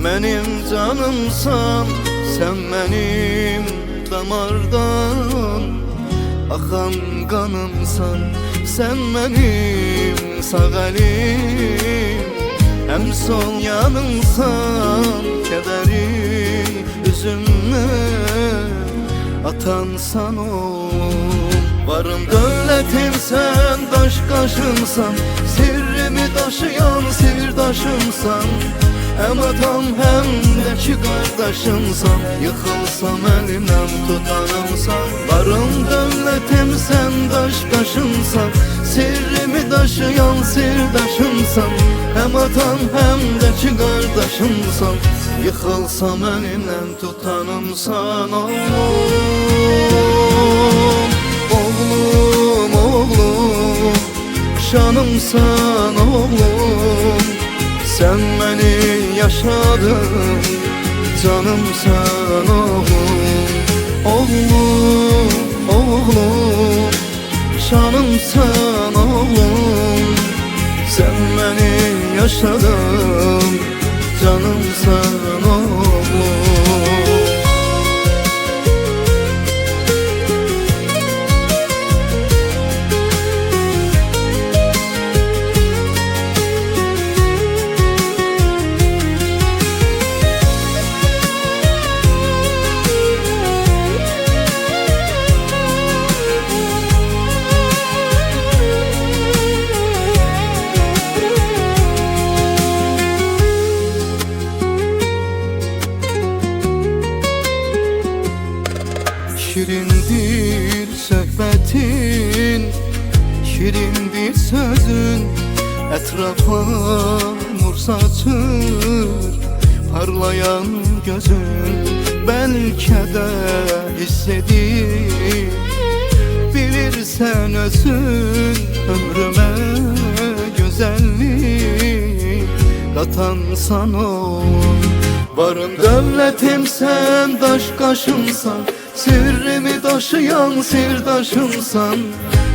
Benim canımsan, sen benim damardan akan kanımsan, sen benim sağ elim. Hem sol yanımsan, kederi üzümle atansan oğlum. Varım dövletim sen, taş kaşımsan, sirrimi taşıyan sirdaşımsan. Hem atam hem de ki kardeşimsan, yıkılsam elimden tutanımsan. Varım dövletim sen, taş kaşımsan, sirrimi taşıyan sirdaşımsan. Hem atam hem de ki kardeşimsan, yıkılsam elimden tutanımsan oğlum. Oğlum, oğlum, şanımsan oğlum. Sen beni yaşadın, canımsan oğlum. Oğlum, oğlum, şanımsan oğlum. Sen beni yaşadın, canımsan oğlum. Şirindir söhbetin, şirindir sözün. Etrafa nur saçır parlayan gözün. Belki de hissedir, bilirsen özün. Ömrüme güzellik katansan oğlum. Varım devletim sen, taş kaşımsan, sirrimi taşıyan sirdaşımsan.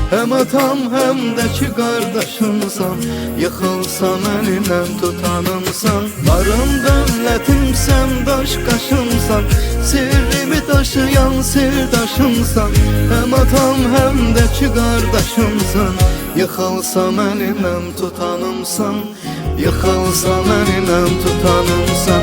Hem atam hem de ki kardeşimsan, yıkılsam elimden tutanımsan. Varım devletim sen, taş kaşımsan, sirrimi taşıyan sirdaşımsan. Hem atam hem de ki kardeşimsan, yıkılsam elimden tutanımsan. Yıkılsam elimden tutanımsan.